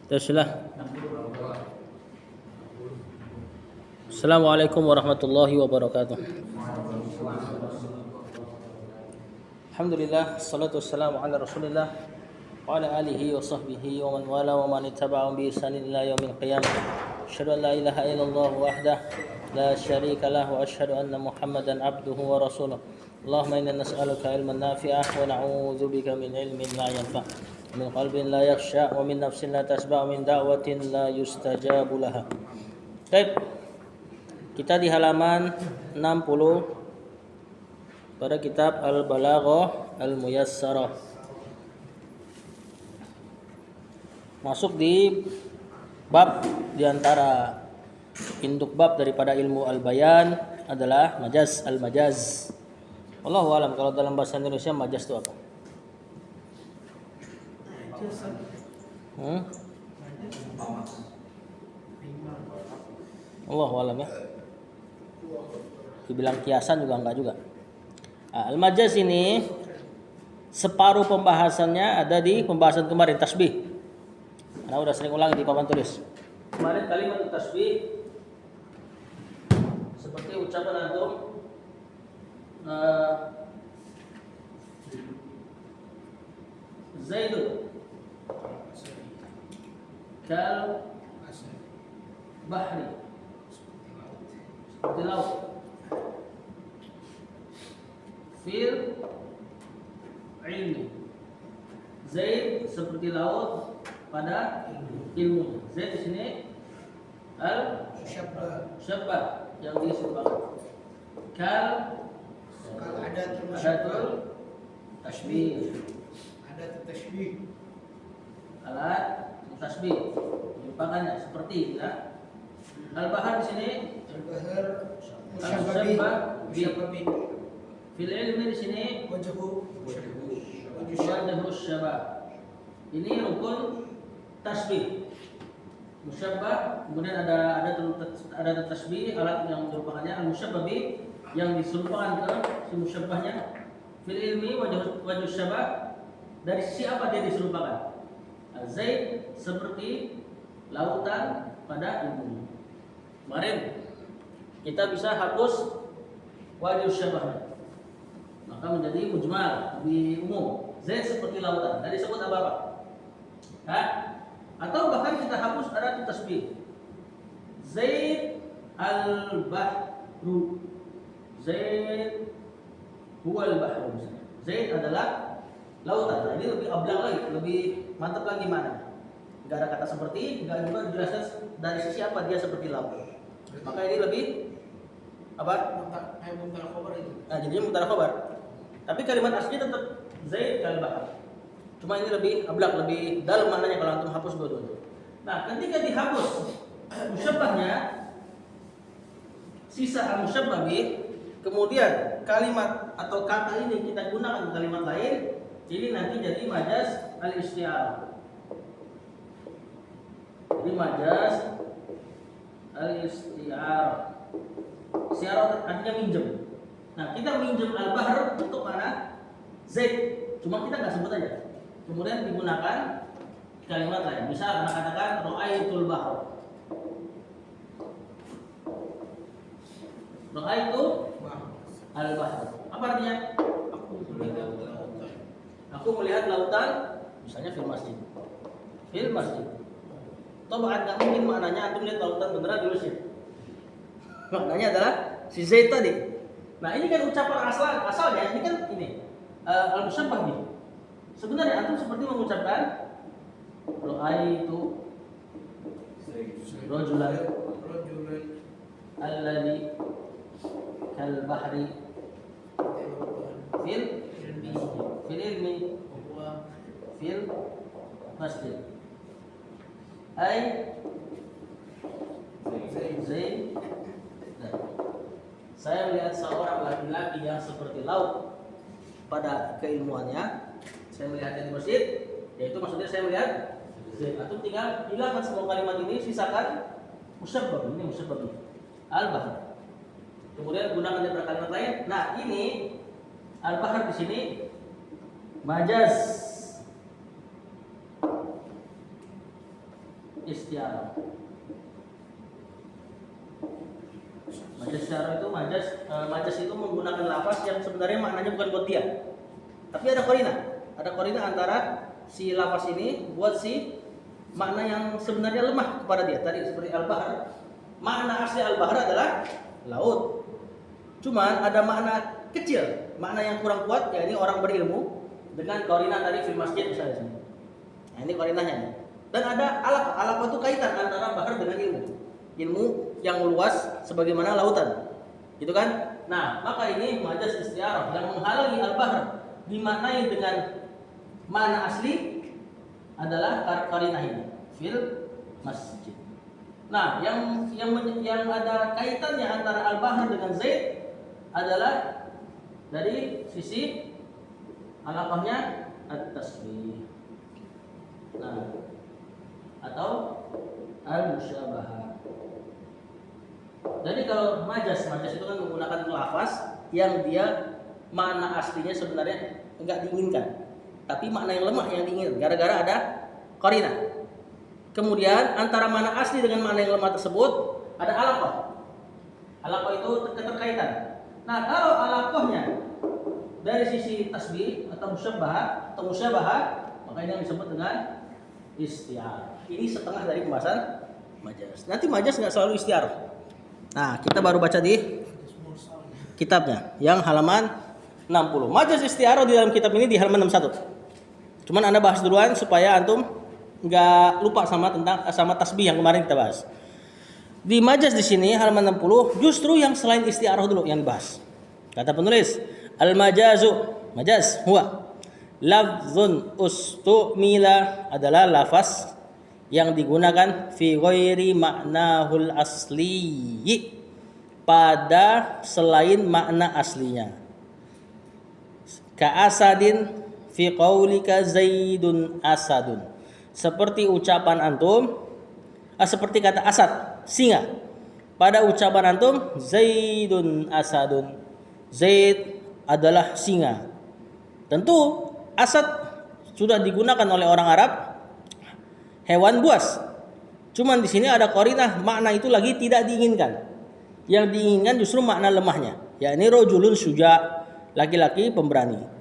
Teruslah. Assalamualaikum warahmatullahi wabarakatuh. Alhamdulillah, salatu wassalamu ala Rasulillah wa ala alihi wa sahbihi wa man wala wa man ittaba'ahum bi ihsanin ila yaumil qiyamah. Asyhadu an la ilaha illallah wahdah la syarika lah wa asyhadu anna Muhammadan abduhu wa rasuluh. Allahumma inna nas'aluka ilman nafi'ah wa na'udzubika min ilmin la yanfa'. Min qalbin la yakhsha wa min nafsin la tasba' wa min da'watin la yustajabu laha. Baik. Kita di halaman 60 pada kitab Al-Balaghah Al-Muyassarah. Masuk di bab di antara induk bab daripada ilmu al-bayan adalah majaz, al-majaz. Wallahu alam, kalau dalam bahasa Indonesia majaz itu apa? Allahu alam ya. Dibilang kiasan juga enggak juga. Al-majaz ini separuh pembahasannya ada di pembahasan kemarin, tasbih. Karena udah sering ulangi di papan tulis. Kemarin kalimat tasbih seperti ucapan antum Zaidun kal bahri, seperti laut. Fil ilmi, Zaid seperti laut pada ilmu. Zaid di sini al syabbah yang diserupakan. Kal adatul tashbih, adat tashbih, alat tasbih merupakannya seperti ya. Al-bahar di sini al-bahar musyabbah bi fil ilmi di sini wajhu syabah. Ini rukun tasbih musyabbah, kemudian ada tasbih alat yang merupakannya al-musyabbah bi yang diserupakan ke si musyabbahnya. Fil ilmi wajhu syabah, dari sisi apa dia diserupakan? Zaid seperti lautan pada ilmu. Kemarin kita bisa hapus wajhu syabahnya, maka menjadi mujmal, lebih umum. Zaid seperti lautan, tadi disebut apa? Atau bahkan kita hapus adat tasbih. Zaid al-bahru, Zaid huwal bahru. Zaid adalah lautan. Nah, ini lebih ablang lagi, lebih mantap lagi mana? Enggak ada kata seperti, enggak juga dijelaskan dari sisi apa dia seperti laut. Maka ini lebih apa? Mubtada khabar itu. Nah, jadinya mubtada khabar. Tapi kalimat aslinya tetap Zaid kal bahr. Cuma ini lebih ablang, lebih dalam maknanya kalau antum hapus dua-duanya. Nah, ketika dihapus musyabbahnya, sisa al-musyabbah bih, kemudian kalimat atau kata ini kita gunakan kalimat lain, ini nanti jadi majaz al-isti'arah. Jadi majaz al-isti'arah. Isti'arah artinya minjem. Nah, kita minjem al-bahr untuk mana? Zaid. Cuma kita nggak sebut aja. Kemudian digunakan kalimat lain. Misal anak katakan ra'aitul bahr. Ra'aitu al-bahr. Apa artinya? Aku melihat lautan, misalnya fil masjid. Fil masjid. Tobat enggak mungkin maknanya antum lihat lautan beneran di masjid. Maknanya adalah si Zaid tadi. Nah, ini kan ucapan asalnya ini kan ini al-musyabbah nih. Sebenarnya antum seperti mengucapkan ra'aitu rajulan alladhi kal bahri fil ilmi fil masjid. Ai Zaid. Saya melihat seorang laki-laki yang seperti laut pada keilmuannya. Saya melihatnya di masjid, yaitu maksudnya saya melihat Zaid. Atau tinggal hilangkan semua kalimat ini, sisakan musyabbah. Ini musyabbah al-bahr. Kemudian gunakan daripada kalimat lain. Nah, ini al-bahr di sini majaz istiarah. Majas istiarah itu majas itu menggunakan lafaz yang sebenarnya maknanya bukan buat dia. Tapi ada korina. Ada korina antara si lafaz ini buat si makna yang sebenarnya lemah kepada dia. Tadi seperti al-bahr. Makna asli al-bahr adalah laut. Cuman ada makna kecil, makna yang kurang kuat, ya ini orang berilmu dengan korina tadi fil masjid misalnya. Nah, ini korinahnya nih. Dan ada alaq itu kaitan antara bahar dengan ilmu yang luas sebagaimana lautan, gitu kan? Nah, maka ini majas istiarah yang menghalangi al-bahr dimaknai dengan makna asli adalah korinah ini fil masjid. Nah, yang ada kaitannya antara al-bahr dengan Zaid adalah dari sisi alaqahnya at-tasbih. Nah, atau al-musyabahah. Jadi kalau majas itu kan menggunakan lafaz yang dia makna aslinya sebenarnya enggak diinginkan, tapi makna yang lemah yang diinginkan gara-gara ada qarinah. Kemudian antara makna asli dengan makna yang lemah tersebut ada alaqah. Alaqah itu keterkaitan. Nah, kalau alaqahnya dari sisi tasbih atau musyabahah, maka ini yang disebut dengan istiarah. Ini setengah dari pembahasan majas. Nanti majas nggak selalu istiarah. Nah, kita baru baca di kitabnya yang halaman 60. Majas istiarah di dalam kitab ini di halaman 61. Cuman Anda bahas duluan supaya antum nggak lupa sama tasbih yang kemarin kita bahas. Di majas di sini halaman 60 justru yang selain istiarah dulu yang dibahas. Kata penulis, majaz huwa lafzun ustumila adalah lafaz yang digunakan fi ghairi ma'nahul asli pada selain makna aslinya. Ka asadin fi qaulika zaidun asadun. Seperti ucapan antum, seperti kata asad, singa. Pada ucapan antum, zaidun asadun. Zaid adalah singa. Tentu asad sudah digunakan oleh orang Arab, hewan buas. Cuman di sini ada qarinah, makna itu lagi tidak diinginkan. Yang diinginkan justru makna lemahnya, yakni rajulun syuja, laki-laki pemberani.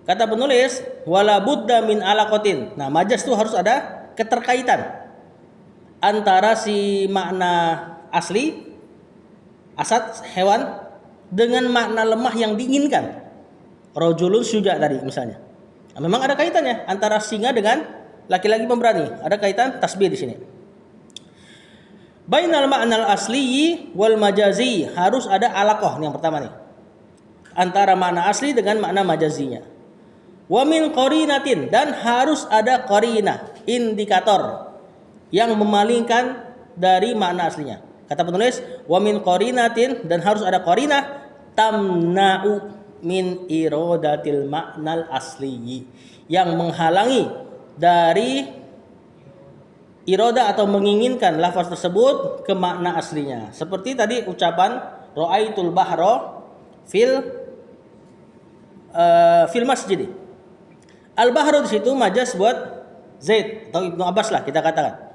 Kata penulis, wala budda min alaqatin. Nah, majas itu harus ada keterkaitan antara si makna asli asad hewan dengan makna lemah yang diinginkan. Rajulun syuja tadi misalnya. Nah, memang ada kaitannya antara singa dengan laki-laki pemberani. Ada kaitan tasbih di sini. Bainal ma'nal asli wal majazi, harus ada alaqah yang pertama nih. Antara makna asli dengan makna majazinya. Wa min qarinatin, dan harus ada qarinah, indikator yang memalingkan dari makna aslinya. Kata penulis, wa min qarinatin, dan harus ada qarinah tamna'u min iradatil ma'nal asli, yang menghalangi dari irada atau menginginkan lafaz tersebut ke makna aslinya. Seperti tadi ucapan ra'aitul bahra fil masjid. Al-bahru di situ majas buat Zaid atau Ibnu Abbas lah kita katakan.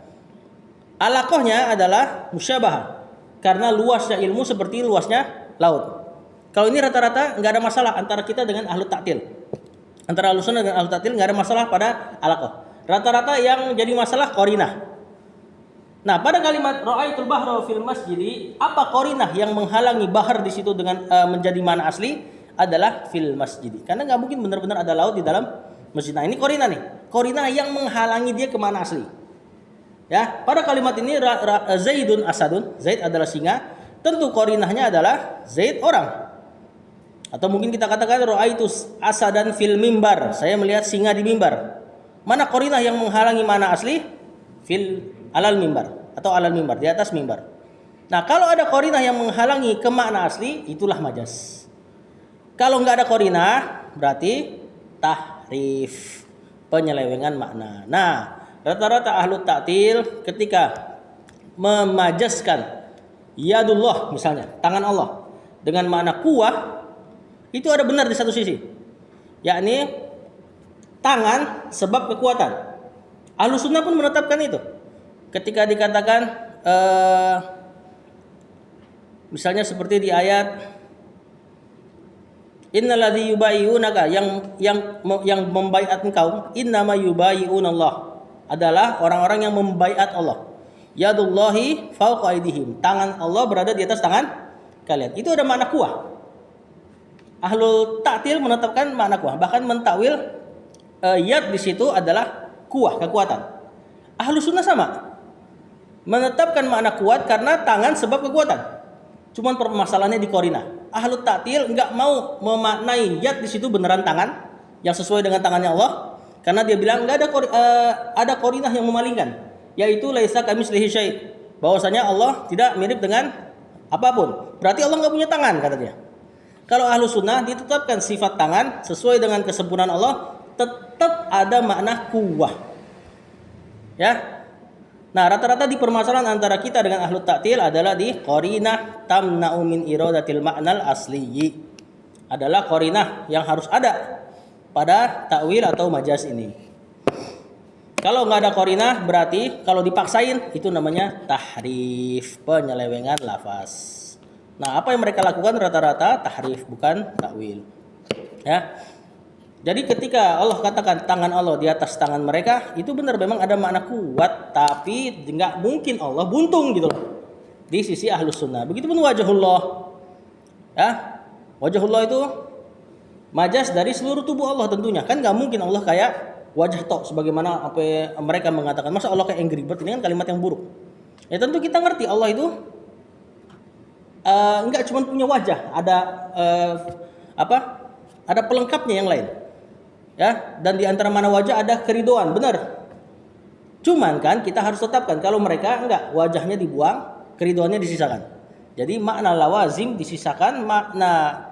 Alaqahnya adalah musyabahah karena luasnya ilmu seperti luasnya laut. Kalau ini rata-rata nggak ada masalah antara kita dengan ahlu ta'til. Antara ahlu sunnah dengan ahlu ta'til nggak ada masalah pada alaqah. Rata-rata yang jadi masalah qarinah. Nah, pada kalimat ra'aitul bahra fil masjid, apa qarinah yang menghalangi bahar di situ dengan menjadi makna asli adalah fil masjid. Karena nggak mungkin benar-benar ada laut di dalam masjid. Nah, ini qarinah nih. Qarinah yang menghalangi dia ke makna asli. Ya, pada kalimat ini Zaidun asadun, Zaid adalah singa, tentu qarinahnya adalah Zaid orang. Atau mungkin kita katakan ra'aitus asadan fil mimbar, saya melihat singa di mimbar. Mana qarinah yang menghalangi makna asli? Fil alal mimbar atau alal mimbar, di atas mimbar. Nah, kalau ada qarinah yang menghalangi ke makna asli, itulah majas. Kalau enggak ada qarinah, berarti tahrif, penyelewengan makna. Nah, rata-rata ahlu ta'til ketika memajaskan yadullah misalnya, tangan Allah dengan makna kuwah, itu ada benar di satu sisi, yakni tangan sebab kekuatan. Ahlu sunnah pun menetapkan itu. ketika dikatakan misalnya seperti di ayat innalladzi yubayyi'unaka yang membaiat engkau innama yubayyi'unallah adalah orang-orang yang membaiat Allah. Yadullahi fawqa aydihim. Tangan Allah berada di atas tangan kalian. Itu ada makna kuah. Ahlul ta'til menetapkan makna kuah, bahkan mentakwil yad di situ adalah kuah, kekuatan. Ahlus sunnah sama. Menetapkan makna kuat karena tangan sebab kekuatan. Cuman permasalahannya di korina. Ahlu ta'til enggak mau memaknai yad di situ beneran tangan yang sesuai dengan tangannya Allah, karena dia bilang enggak ada korinah yang memalingkan, yaitu laisa kamitslihi syai', bahwasanya Allah tidak mirip dengan apapun. Berarti Allah enggak punya tangan kata dia. Kalau ahlu sunnah ditetapkan sifat tangan sesuai dengan kesempurnaan Allah, tetap ada makna kuwah. Ya. Nah, rata-rata di permasalahan antara kita dengan ahlu ta'til adalah di qarinah tamna'u min iradatil ma'nal asliyi. Adalah qarinah yang harus ada pada takwil atau majaz ini. Kalau nggak ada qarinah berarti kalau dipaksain itu namanya tahrif, penyelewengan lafaz. Nah, apa yang mereka lakukan rata-rata tahrif, bukan takwil. Ya. Jadi ketika Allah katakan tangan Allah di atas tangan mereka, itu benar memang ada makna kuat, tapi nggak mungkin Allah buntung gitu loh di sisi ahlus sunnah. Begitupun wajahullah, ya, wajahullah itu majas dari seluruh tubuh Allah tentunya. Kan nggak mungkin Allah kayak wajah tok sebagaimana apa mereka mengatakan. Masa Allah kayak Angry Bird? Ini kan kalimat yang buruk. Ya tentu kita ngerti Allah itu nggak cuma punya wajah, ada ada pelengkapnya yang lain. Ya, dan di antara mana wajah ada keridoan, benar. Cuman kan kita harus tetapkan kalau mereka enggak, wajahnya dibuang, keridoannya disisakan. Jadi makna lawazim disisakan, makna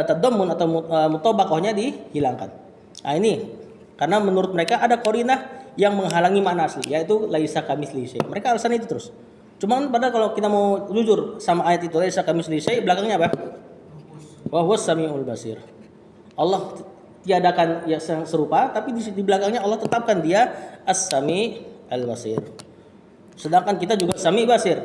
tadammun atau mutabaqahnya dihilangkan. Nah, ini karena menurut mereka ada qarinah yang menghalangi makna asli, yaitu laisa kamitslihi syai'. Mereka alasan itu terus. Cuman padahal kalau kita mau jujur sama ayat itu laisa kamitslihi syai', belakangnya apa? Wa huwas samiul basir. Allah tiadakan yang serupa, tapi di belakangnya Allah tetapkan dia as-sami al-basir. Sedangkan kita juga sami basir,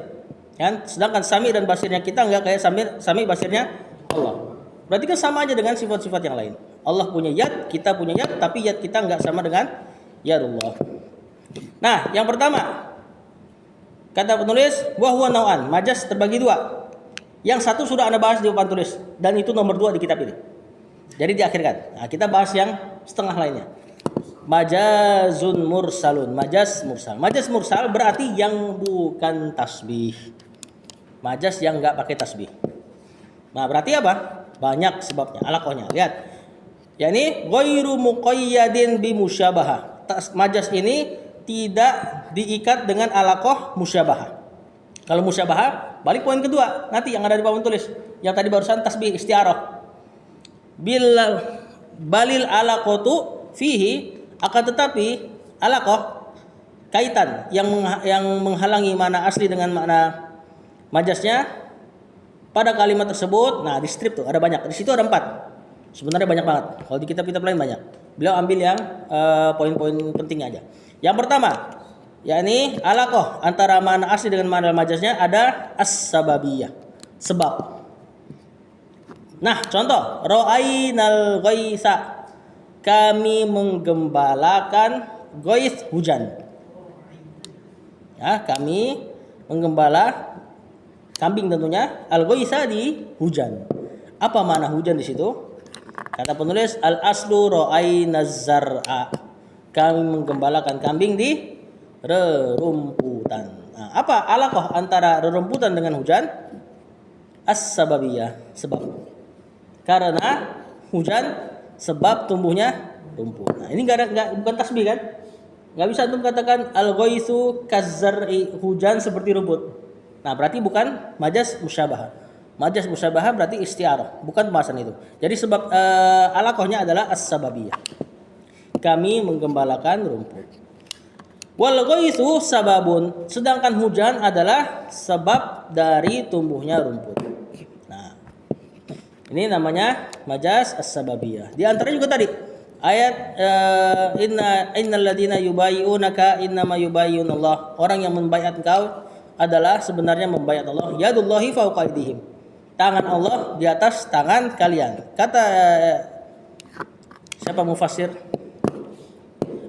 kan? Sedangkan sami dan basirnya kita enggak kayak sami basirnya Allah. Berarti kan sama aja dengan sifat-sifat yang lain. Allah punya yad, kita punya yad, tapi yad kita enggak sama dengan yadullah. Nah, yang pertama kata penulis wa huwa nau'an, majaz terbagi dua. Yang satu sudah Anda bahas di papan tulis dan itu nomor 2 di kitab ini. Jadi diakhirkan. Nah, kita bahas yang setengah lainnya. Majazun mursalun, majaz mursal. Majaz mursal berarti yang bukan tasbih. Majaz yang enggak pakai tasbih. Nah, berarti apa? Banyak sebabnya, alakohnya. Lihat. yakni ghairu muqayyadin bi musyabahah. Majaz ini tidak diikat dengan alakoh musyabahah. Kalau musyabahah, balik poin kedua nanti yang ada di papan tulis. Yang tadi barusan tasbih istiarah. Balil alaqatu fihi, akan tetapi alaqah kaitan yang menghalangi makna asli dengan makna majaznya pada kalimat tersebut. Nah, di strip tuh ada banyak. Di situ ada 4. Sebenarnya banyak banget. Kalau di kitab-kitab lain banyak. Beliau ambil yang poin-poin pentingnya aja. Yang pertama, yakni alaqah antara makna asli dengan makna majaznya ada as-sababiyah, sebab. Nah, contoh, ra'ainal ghaitsa, kami menggembalakan ghais, hujan. Ya, kami menggembala kambing tentunya, al-ghaitsa di hujan. Apa makna hujan di situ? Kata penulis al-aslu ra'ainaz zar'a, kami menggembalakan kambing di rerumputan. Nah, apa alaqah antara rerumputan dengan hujan? As-sababiyah, sebab. Karena hujan sebab tumbuhnya rumput. Nah, ini bukan tasbih kan? Enggak bisa antum katakan al-ghaitsu kazzar'i, hujan seperti rumput. Nah, berarti bukan majaz musyabahah. Majaz musyabahah berarti istiarah, bukan pembahasan itu. Jadi sebab alaqahnya adalah as-sababiyah. Kami menggembalakan rumput. Wal ghaitsu sababun, sedangkan hujan adalah sebab dari tumbuhnya rumput. Nah, ini namanya majaz as-sababiyah. Di antara juga tadi Ayat innal ladzina yubayyi'unaka innama yubayyi'unallah. Orang yang membaiat engkau adalah sebenarnya membaiat Allah. Yadullahi fawqa aydihim. Tangan Allah di atas tangan kalian. Kata siapa mufassir?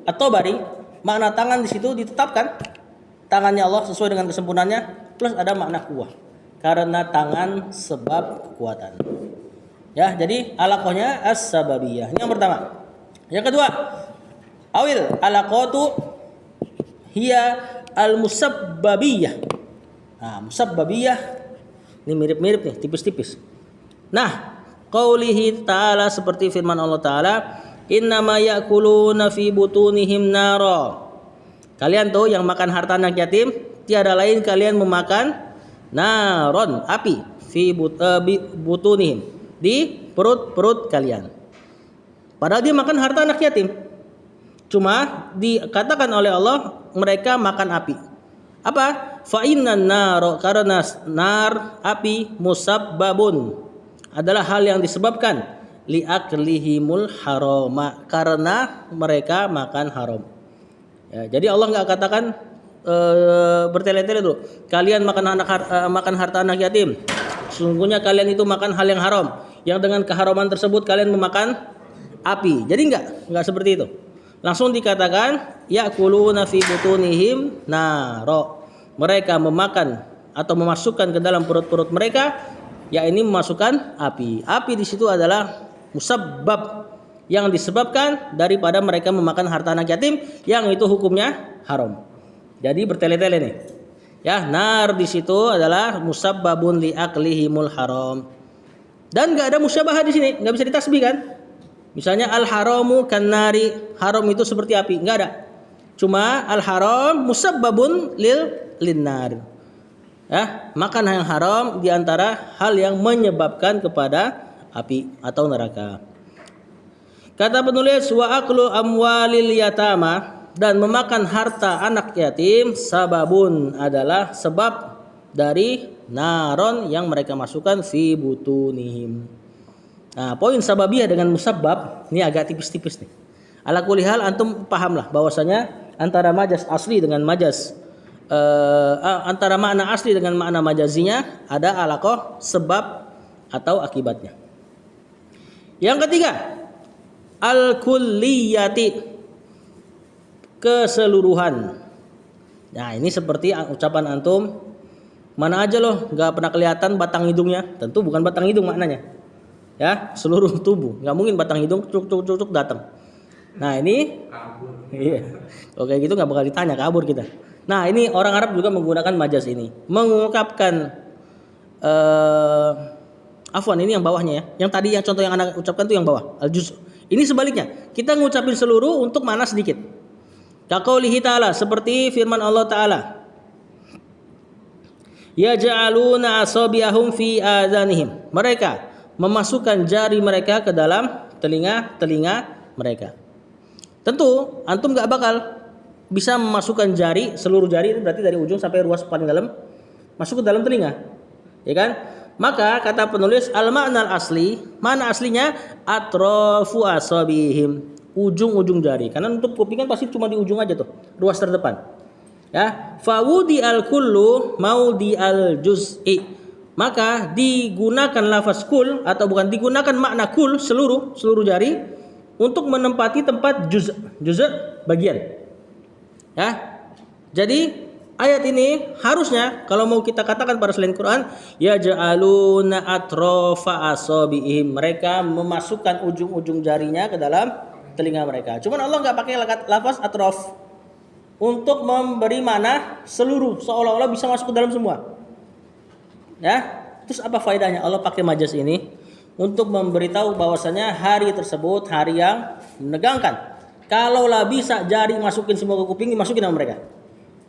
At-Tabari, makna tangan di situ ditetapkan tangannya Allah sesuai dengan kesempurnaannya, plus ada makna kuwah. Karena tangan sebab kekuatan. Ya, jadi alaqahnya as-sababiyah. Ini yang pertama. Yang kedua, awil alaqatu hiya al-musabbabiyah. Nah, musabbabiyah ini mirip-mirip nih, tipis-tipis. Nah, qaulihi ta'ala seperti firman Allah Ta'ala, innama ya'kuluna fi butunihim nara. Kalian tuh yang makan harta anak yatim, tiada lain kalian memakan naron, api, fi butunihim, di perut-perut kalian. Padahal dia makan harta anak yatim. Cuma dikatakan oleh Allah mereka makan api. Apa? Fa innan nar, karena nar, api, musabbabun, adalah hal yang disebabkan liaklihimul harama, karena mereka makan haram. Ya, jadi Allah nggak katakan bertele-tele dulu. Kalian makan harta anak yatim. Sesungguhnya kalian itu makan hal yang haram. Yang dengan keharaman tersebut kalian memakan api. Jadi enggak seperti itu. Langsung dikatakan ya'kuluna fi butunihim naro. Mereka memakan atau memasukkan ke dalam perut-perut mereka, yakni memasukkan api. Api di situ adalah musabbab, yang disebabkan daripada mereka memakan harta anak yatim, yang itu hukumnya haram. Jadi bertele-tele nih. Ya, nar di situ adalah musabbabun li aklihimul haram. Dan enggak ada musyabahah di sini, enggak bisa ditasbih kan? Misalnya al-haramu kannari, haram itu seperti api, enggak ada. Cuma al-haram musabbabun linnar. Ya, makan yang haram di antara hal yang menyebabkan kepada api atau neraka. Kata penulis, wa aklu amwalil yatama, dan memakan harta anak yatim sababun, adalah sebab dari naron yang mereka masukkan fi butunihim. Nah, poin sababiyah dengan musabbab ini agak tipis-tipis nih. Ala kulli hal antum pahamlah bahwasanya antara majas asli dengan majas antara makna asli dengan makna majazinya ada alaqah sebab atau akibatnya. Yang ketiga, al-kulliyati, keseluruhan. Nah, ini seperti ucapan antum, mana aja loh nggak pernah kelihatan batang hidungnya. Tentu bukan batang hidung maknanya. Ya, seluruh tubuh, nggak mungkin batang hidung cuk datang. Nah, ini kabur. Iya, kalau kayak gitu nggak bakal ditanya, kabur kita. Nah, ini orang Arab juga menggunakan majas ini, mengungkapkan afwan, ini yang bawahnya ya, yang tadi yang contoh yang anak ucapkan tuh yang bawah al-juz. Ini sebaliknya, kita ngucapin seluruh untuk mana sedikit. Kaqaulihi ta'ala, seperti firman Allah Ta'ala, yaj'aluna asabiahum fi adhanihim, mereka memasukkan jari mereka ke dalam telinga mereka. Tentu antum gak bakal bisa memasukkan jari, seluruh jari itu berarti dari ujung sampai ruas paling dalam, masuk ke dalam telinga, ya kan? Maka kata penulis al-ma'nal asli, mana aslinya atrafu asabihim, ujung-ujung jari. Karena untuk kuping kan pasti cuma di ujung aja tuh, ruas terdepan. Ya, fawudi al-kullu maudi al-juz'i. Maka digunakan lafaz kul, atau bukan, digunakan makna kul, seluruh jari, untuk menempati tempat juz' bagian. Ya. Jadi ayat ini harusnya kalau mau kita katakan pada selain Quran, ya ja'aluna atrofa asabiihim, mereka memasukkan ujung-ujung jarinya ke dalam telinga mereka. Cuman Allah nggak pakai lafaz atrof untuk memberi makna seluruh, seolah-olah bisa masuk ke dalam semua. Ya, terus apa faedahnya Allah pakai majas ini? Untuk memberitahu bahwasanya hari tersebut hari yang menegangkan. Kalaulah bisa jari masukin semua ke kuping, dimasukin sama mereka.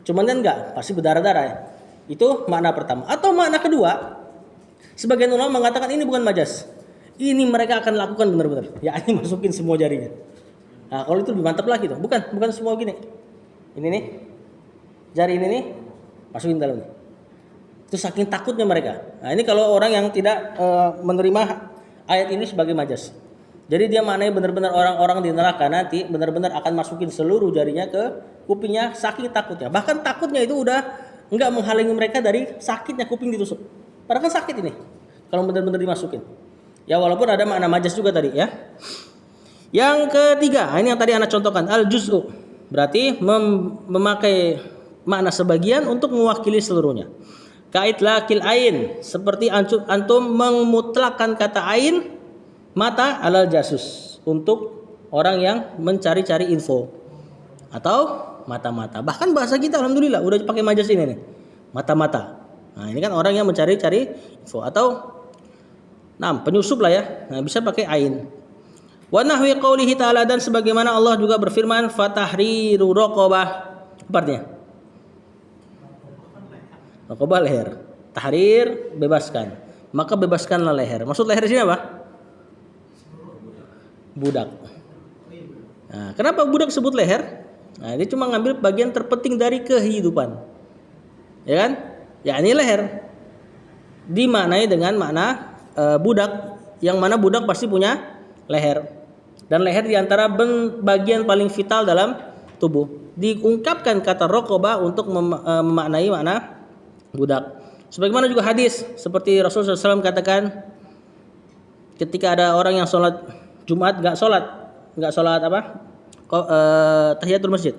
Cuman kan enggak, pasti berdarah-darah ya. Itu makna pertama. Atau makna kedua, sebagian ulama mengatakan ini bukan majas. Ini mereka akan lakukan benar-benar. Ya, ini masukin semua jarinya. Nah, kalau itu lebih mantap lagi tuh. Bukan semua gini. Ini nih. Jari ini nih masukin dalam nih. Itu saking takutnya mereka. Nah, ini kalau orang yang tidak menerima ayat ini sebagai majas. Jadi dia maknanya benar-benar orang-orang di neraka nanti benar-benar akan masukin seluruh jarinya ke kupingnya saking takutnya. Bahkan takutnya itu udah enggak menghalangi mereka dari sakitnya kuping ditusuk. Padahal kan sakit ini kalau benar-benar dimasukin. Ya walaupun ada makna majas juga tadi ya. Yang ketiga, ini yang tadi anak contohkan al-juz'u. Berarti memakai makna sebagian untuk mewakili seluruhnya. Kaitlaqil ain, seperti antum memutlakkan kata ain mata alal jasus untuk orang yang mencari-cari info atau mata-mata. Bahkan bahasa kita alhamdulillah udah pakai majas ini nih. Mata-mata. Nah, ini kan orang yang mencari-cari info atau penyusup lah ya. Nah, bisa pakai ain. Wa nahwi qaulihi ta'ala, dan sebagaimana Allah juga berfirman fatahriru raqabah. Apa artinya? Raqabah leher. Tahrir bebaskan. Maka bebaskanlah leher. Maksud leher di sini apa? Budak. Nah, kenapa budak sebut leher? Nah, dia cuma ngambil bagian terpenting dari kehidupan. Ya kan? Ya ini leher. Dimaknai dengan makna budak, yang mana budak pasti punya leher, dan leher diantara bagian paling vital dalam tubuh. Diungkapkan kata raqabah untuk memaknai makna budak. Sebagaimana juga hadis seperti Rasulullah SAW katakan, ketika ada orang yang sholat Jumat nggak sholat tahiyatul masjid,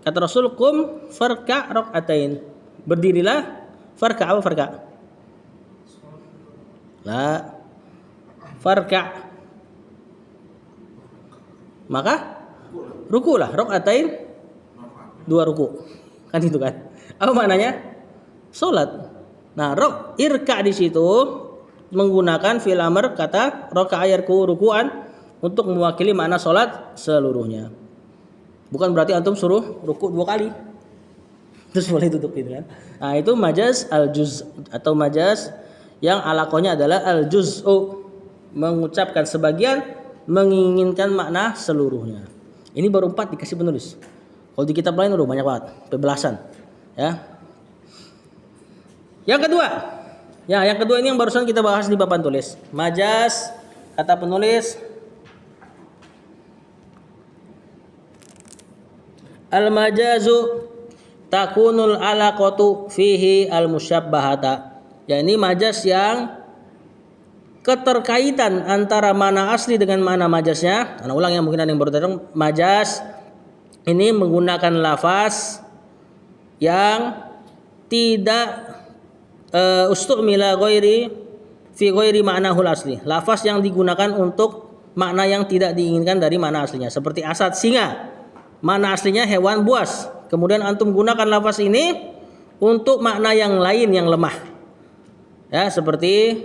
kata Rasul, kum farka rakatain, berdirilah, farka apa farka? La farka, maka ruku lah, rakatain, 2 ruku, kan itu kan? Apa maknanya? Salat. Nah, irka di situ menggunakan fi'il amr kata raka'a yarku ruku'an untuk mewakili makna salat seluruhnya. Bukan berarti antum suruh ruku 2 kali. Terus boleh tutup gitu kan? Nah, itu majaz al-juz atau majaz yang alakonya adalah al-juz'u, mengucapkan sebagian menginginkan makna seluruhnya. Ini baru 4 dikasih penulis. Kalau di kitab lain udah banyak banget, belasan. Ya. Yang kedua ini yang barusan kita bahas di papan tulis. Majaz, kata penulis, al-majazu takunul alaqatu fihi al-musyabbahata. Ya, ini majaz yang keterkaitan antara mana asli dengan mana majaznya. Nah, ulang yang mungkin ada yang baru datang. Majaz ini menggunakan lafaz yang tidak ustumila ghairi fi ghairi ma'nahul asli. Lafaz yang digunakan untuk makna yang tidak diinginkan dari makna aslinya. Seperti asad, singa. Makna aslinya hewan buas. Kemudian antum gunakan lafaz ini untuk makna yang lain yang lemah. Ya, seperti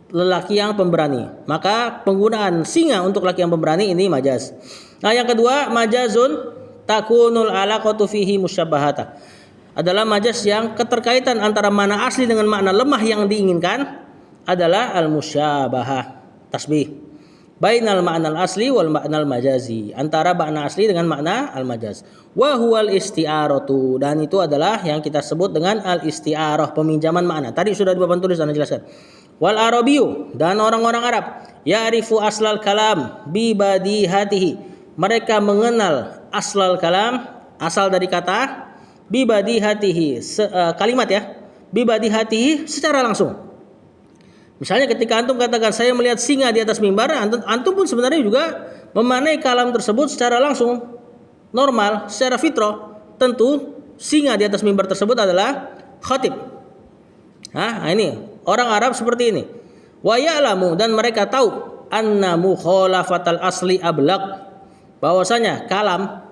lelaki yang pemberani. Maka penggunaan singa untuk lelaki yang pemberani ini majaz. Nah, yang kedua, majazun takunul alaqatu fihi musyabbahata. Adalah majaz yang keterkaitan antara makna asli dengan makna lemah yang diinginkan adalah al-musyabahah, tasbih. Bainal ma'nal asli wal ma'nal majazi, antara makna asli dengan makna al-majaz. Wa huwal isti'aratu, dan itu adalah yang kita sebut dengan al-isti'arah, peminjaman makna. Tadi sudah di papan tulis Anda jelaskan. Wal arabiyu, dan orang-orang Arab, ya'rifu aslal kalam bi badihatihi. Mereka mengenal aslal kalam, asal dari kata, bi badihatihi, kalimat ya. Bi badihatihi secara langsung. Misalnya ketika antum katakan saya melihat singa di atas mimbar, antum pun sebenarnya juga memaknai kalam tersebut secara langsung, normal, secara fitrah. Tentu singa di atas mimbar tersebut adalah khatib. Nah, ini orang Arab seperti ini. Wa ya'lamu, dan mereka tahu anna mukhalafatal asli ablaq, bahwasanya kalam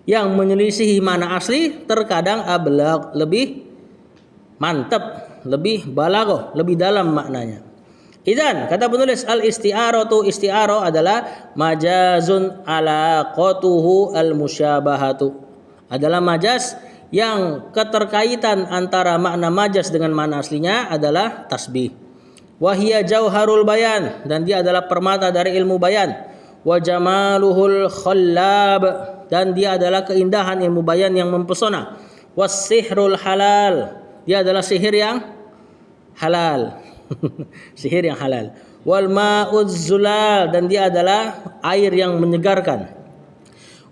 yang menyelisihi makna asli terkadang ablaq, lebih mantap, lebih balaghah, lebih dalam maknanya. Idzan, kata penulis, al-isti'aratu, isti'arah adalah majazun alaqatuhu al-musyabahatu. Adalah majaz yang keterkaitan antara makna majaz dengan makna aslinya adalah tasbih. Wa hiya jauharul bayan, dan dia adalah permata dari ilmu bayan. Wa jamaluhul khallab, dan dia adalah keindahan ilmu bayan yang mempesona. Was sihrul halal, dia adalah sihir yang halal. Sihir yang halal. Wal ma'uz zulal, dan dia adalah air yang menyegarkan.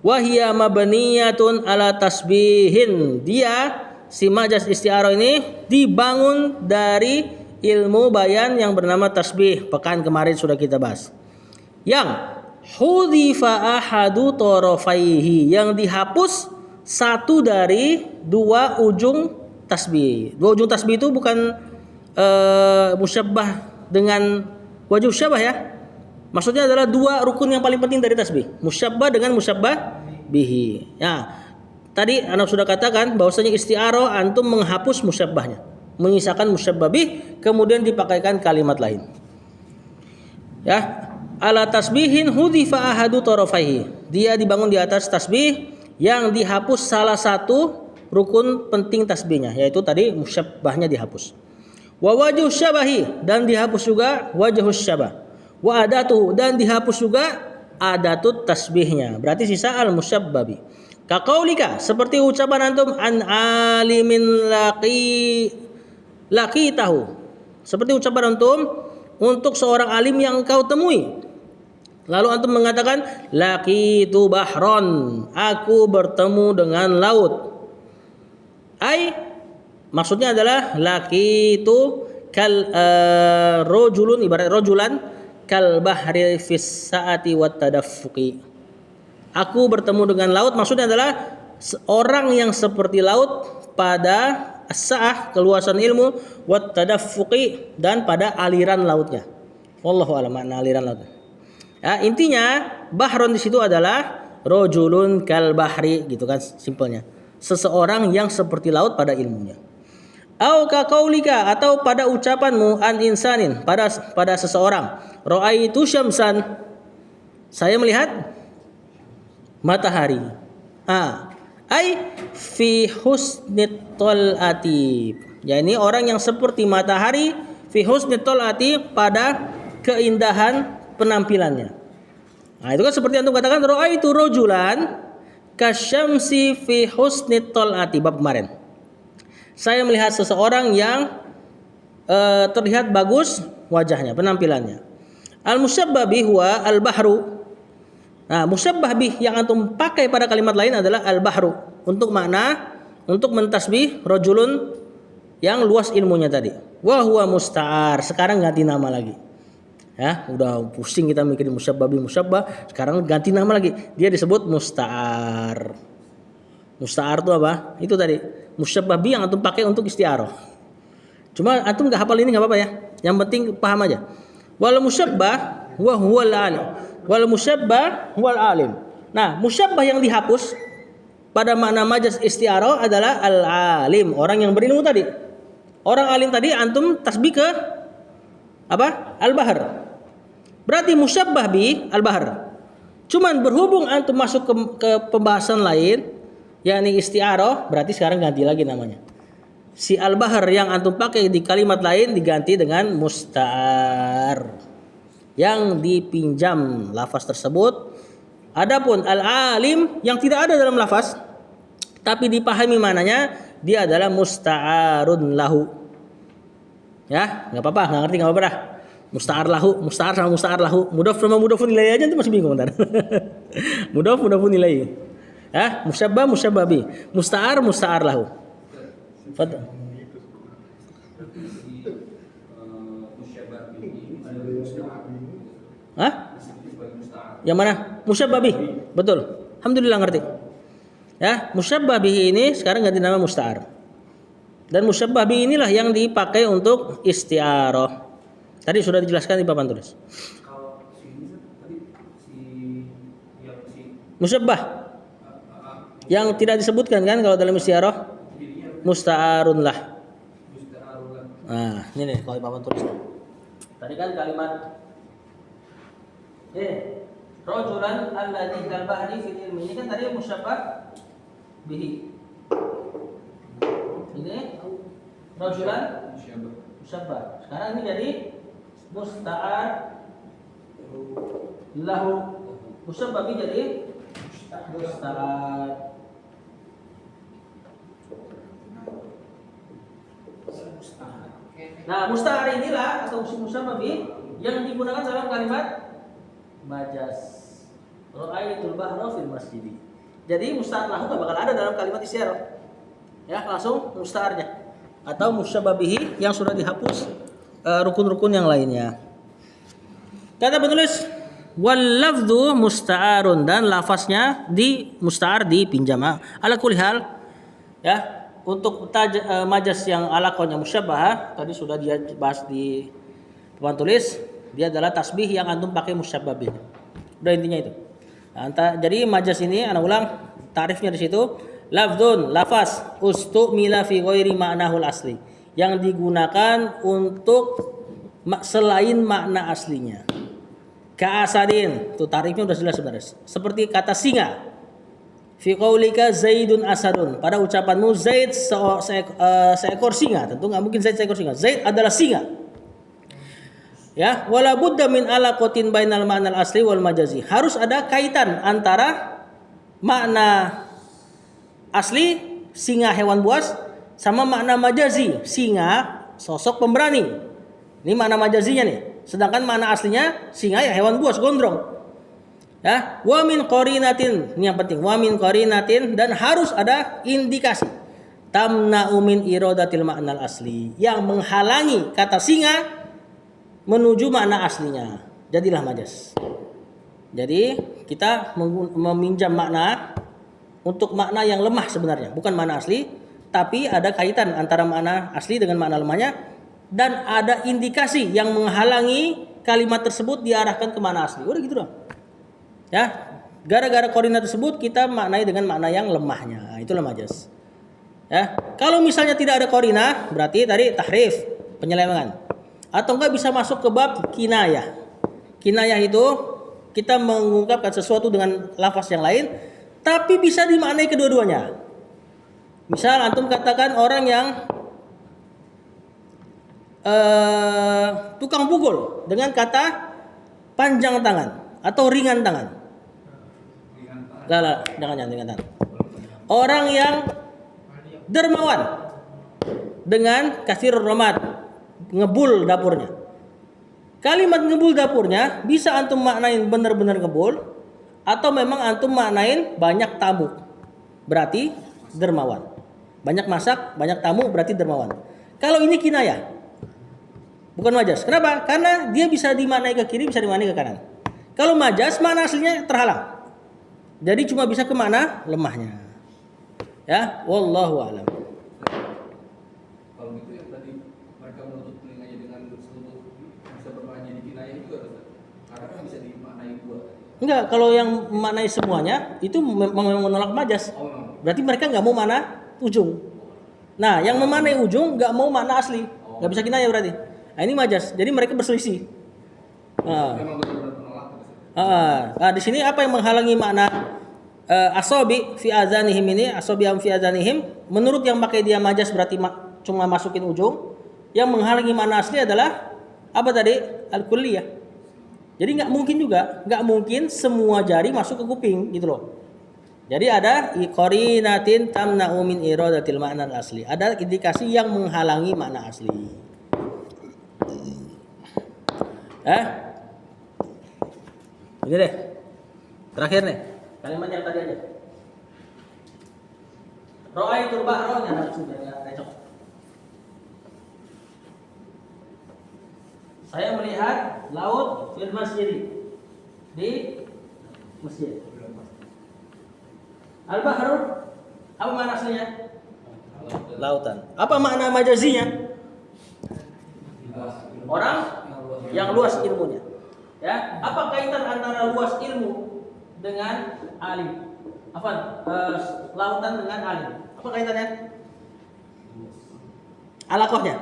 Wahia mabniyatun ala tasbihin, dia si majaz isti'arah ini dibangun dari ilmu bayan yang bernama tasbih. Pekan kemarin sudah kita bahas. Yang hudhifa ahadu tarafaihi, yang dihapus satu dari dua ujung tasbih. Dua ujung tasbih itu bukan musyabbah dengan wajib syabah ya. Maksudnya adalah dua rukun yang paling penting dari tasbih. Musyabbah dengan musyabbah bihi. Ya, tadi anak sudah katakan bahwasanya isti'arah antum menghapus musyabbahnya, menyisakan musyabbah bih, kemudian dipakaikan kalimat lain. Ya, ala tasbihin hudhifa ahadu tarafaihi. Dia dibangun di atas tasbih yang dihapus salah satu rukun penting tasbihnya, yaitu tadi musyabbahnya dihapus. Wa wajhu syabahi, dan dihapus juga wajhus syabah. Wa adatu, dan dihapus juga adatut tasbihnya. Berarti sisa al musyabbabi. Ka qaulika, seperti ucapan antum an alimin laqi tahu. Seperti ucapan antum untuk seorang alim yang engkau temui. Lalu antum mengatakan laqitu bahron, aku bertemu dengan laut. Ai, maksudnya adalah laqitu kal rajulun, ibarat rajulan kal bahri fis saati wat tadaffuqi. Aku bertemu dengan laut, maksudnya adalah seorang yang seperti laut pada as-sa'ah, keluasan ilmu, wat tadaffuqi, dan pada aliran lautnya. Wallahu a'lam makna aliran lautnya. Ya, intinya bahron di situ adalah rajulun kal bahri, gitu kan simpelnya. Seseorang yang seperti laut pada ilmunya. Au ka qaulika, atau pada ucapanmu an insanin, pada seseorang, raaitu syamsan, saya melihat matahari. Ai fi husnit tolati, yakni orang yang seperti matahari, fi husnit tolati, pada keindahan penampilannya. Nah, itu kan seperti antum katakan raaitu rajulan kasyamsi fi husnit tolati, bab kemarin. Saya melihat seseorang yang terlihat bagus wajahnya, penampilannya. Al musyabbah bih huwa al bahru. Nah, musyabbah bih yang antum pakai pada kalimat lain adalah al bahru, untuk makna, untuk mentasbih rajulun yang luas ilmunya tadi. Wa huwa musta'ar, sekarang ganti nama lagi. Ya, udah pusing kita mikirin musyabbah bih musyabbah, sekarang ganti nama lagi. Dia disebut musta'ar. Musta'ar itu apa? Itu tadi musyabbah bih yang antum pakai untuk isti'arah. Cuma antum enggak hafal ini enggak apa-apa ya. Yang penting paham aja. Wal musyabbah wa huwal alim. Wal musyabbah wal alim. Nah, musyabbah yang dihapus pada makna majaz isti'arah adalah al alim, orang yang berilmu tadi. Orang alim tadi antum tasbih ke apa? Al bahr. Berarti musyabbah bi al bahr. Cuman berhubung antum masuk ke pembahasan lain, yakni isti'arah, berarti sekarang ganti lagi namanya. Si al bahr yang antum pakai di kalimat lain diganti dengan musta'ar, yang dipinjam lafaz tersebut. Adapun al-alim yang tidak ada dalam lafaz tapi dipahami mananya, dia adalah musta'arun lahu. Ya, enggak apa-apa, enggak ngerti enggak apa-apa dah. Musta'ar lahu, musta'ar sama musta'ar lahu. Mudhaf sama mudhafun ilaih aja itu masih bingung entar. Mudhafun ilaih. Ya, musyabbah musyabbah bi, musta'ar musta'ar lahu. Fadhal. Hah? Yang mana? Musyabbah bih. Betul. Alhamdulillah ngerti. Ya, musyabbah bih ini sekarang ganti nama musta'ar. Dan musyabbah bih inilah yang dipakai untuk isti'arah. Tadi sudah dijelaskan di papan tulis. Kalau sini tadi Musyabbah yang tidak disebutkan kan kalau dalam isti'arah, musta'arun lah. Nah, ini nih kalau di papan tulis. Tadi kan kalimat rajulan alladzi kal bahri fil ilmi, ini kan tadi musyabbah bihi. Ini rajulan musyabbah. Sekarang ini jadi musta'ar lahu. Musyabbah bihi jadi musta'ar. Nah, musta'ar inilah atau musyabbah bihi yang digunakan dalam kalimat majas. Ra'aitul bahra fil masjid. Jadi musta'ar lahu enggak bakal ada dalam kalimat isyarah. Ya, langsung musta'arnya. Atau musyabbah bihi yang sudah dihapus rukun-rukun yang lainnya. Kata penulis wal lafdhu musta'arun, dan lafaznya di musta'ar dipinjam. Ala kulli hal ya, untuk majas yang alaqahnya musyabbah tadi sudah dia bahas di papan tulis, dia adalah tasbih yang antum pakai musyabbah bih. Udah intinya itu. Nah, jadi majas ini ana ulang tarifnya di situ. Lafdun, lafaz ustumila fi ghairi ma'nahul asli, yang digunakan untuk selain makna aslinya. Ka'asadin, itu tarifnya sudah jelas sebenarnya. Seperti kata singa. Fi qaulika Zaidun asadun, pada ucapanmu Zaid seekor singa. Tentu nggak mungkin Zaid seekor singa. Zaid adalah singa. Ya, wala budda min alaqatin bainal ma'nal asli wal majazi. Harus ada kaitan antara makna asli singa hewan buas sama makna majazi singa sosok pemberani. Ini makna majazinya nih. Sedangkan makna aslinya singa ya hewan buas gondrong. Ya, wa min qarinatin, ini yang penting. Wa min qarinatin, dan harus ada indikasi tamna'u min iradatil ma'nal asli, yang menghalangi kata singa menuju makna aslinya. Jadilah majas. Jadi kita meminjam makna untuk makna yang lemah sebenarnya, bukan makna asli, tapi ada kaitan antara makna asli dengan makna lemahnya, dan ada indikasi yang menghalangi kalimat tersebut diarahkan ke makna asli. Udah gitu doang. Ya, gara-gara koordinat tersebut kita maknai dengan makna yang lemahnya. Nah, itulah majas. Ya, kalau misalnya tidak ada koordinat, berarti tadi tahrif, penyelewengan. Atau enggak bisa masuk ke bab kinayah. Kinayah itu kita mengungkapkan sesuatu dengan lafaz yang lain, tapi bisa dimaknai kedua-duanya. Misal antum katakan orang yang tukang pukul dengan kata panjang tangan atau ringan tangan. Jangan ringan tangan. Orang yang dermawan dengan kasirur romat, ngebul dapurnya. Kalimat ngebul dapurnya bisa antum maknain benar-benar ngebul, atau memang antum maknain banyak tamu, berarti dermawan. Banyak masak, banyak tamu, berarti dermawan. Kalau ini kinayah, bukan majas. Kenapa? Karena dia bisa dimaknai ke kiri, bisa dimaknai ke kanan. Kalau majas, makna aslinya terhalang. Jadi cuma bisa ke makna lemahnya. Ya, wallahu a'lam. Kalau gitu yang tadi mereka menutup telinganya dengan seluruh bisa bermakna jadi kinayah juga, karena kan bisa dimaknai dua. Enggak, kalau yang memaknai semuanya itu memang menolak majas. Berarti mereka nggak mau makna ujung. Nah, yang memaknai ujung nggak mau makna asli, nggak bisa kinayah berarti. Nah, ini majas. Jadi mereka berselisih. Memang benar-benar menolak. Di sini apa yang menghalangi makna asobi fi azanihim ini, asobi am fi azanihim, menurut yang pakai dia majas berarti cuma masukin ujung. Yang menghalangi makna asli adalah apa tadi? Al-kulliyah. Jadi nggak mungkin semua jari masuk ke kuping gitu loh. Jadi ada qarinatin tamna'u min iradatil ma'nal asli. Ada indikasi yang menghalangi makna asli. Ini deh. Terakhir nih. Kalimat yang tadi aja. Ra'aitul bahra, nya sudah recok. Saya melihat laut fil masjid, di masjid. Al-bahru apa makna aslinya? Lautan. Apa makna majazinya? Orang yang luas ilmunya. Ya, apa kaitan antara luas ilmu dengan alim? Apa lautan dengan alim? Apa kaitannya? Alaqahnya.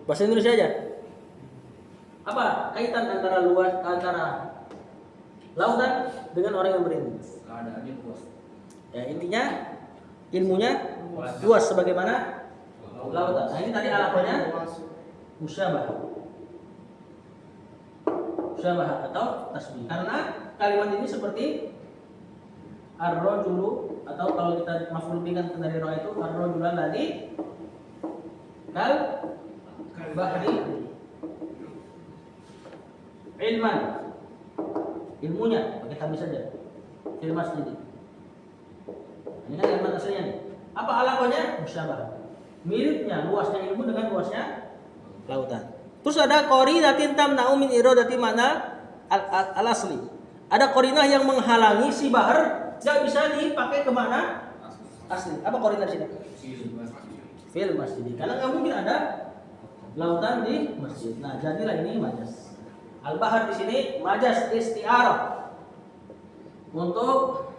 Bahasa Indonesia aja. Apa kaitan antara lautan dengan orang yang berilmu? Keadaannya luas. Ya, intinya ilmunya luas sebagaimana lautan. Nah, ini tadi alaqahnya musyabah atau tasbih. Karena kalimat ini seperti ar-rajulu, atau kalau kita maf'ul bihi dari ra itu ar-rajulan ladzi kal bahri ilman. Ilmunya pakai tamyiz saja. Fil masjid. Ini kan ilman aslinya nih. Apa alakonya? Musyabah. Miripnya luasnya ilmu dengan luasnya lautan. Terus ada qarinatin tamna'u min iradati mana al-asli. Ada qarinah yang menghalangi si bahar enggak bisa dipakai ke mana? Asli. Apa qarinah di sini? Fil masjid. Karena nggak mungkin ada lautan di masjid. Nah, jadilah ini majas. Al-bahar di sini majas isti'arah untuk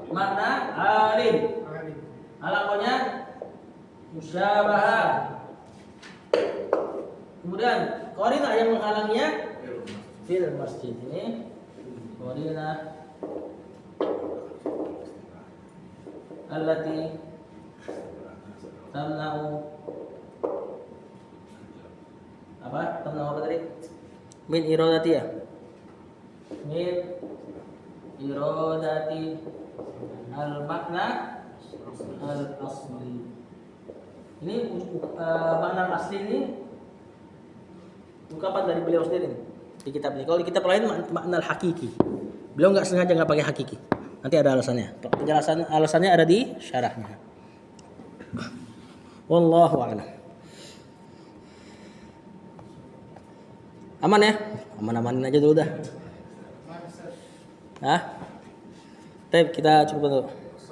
makna alim. Alakonya musyabahah. Kemudian qarinah yang menghalanginya fil masjid ini qarinah allati tamna'u apa? Tamna'u apa tadi? Min iradati ya. Min iradati al-makna al-asli. Ini makna asli ini ungkapan dari beliau sendiri nih, di kitab ini. Kalau di kitab lain makna al-hakiki. Beliau nggak sengaja nggak pakai hakiki. Nanti ada alasannya. Penjelasan alasannya ada di syarahnya. Wallahu a'lam. Aman ya? Aman-amanin aja dulu dah. Hah? Kita cukup dulu.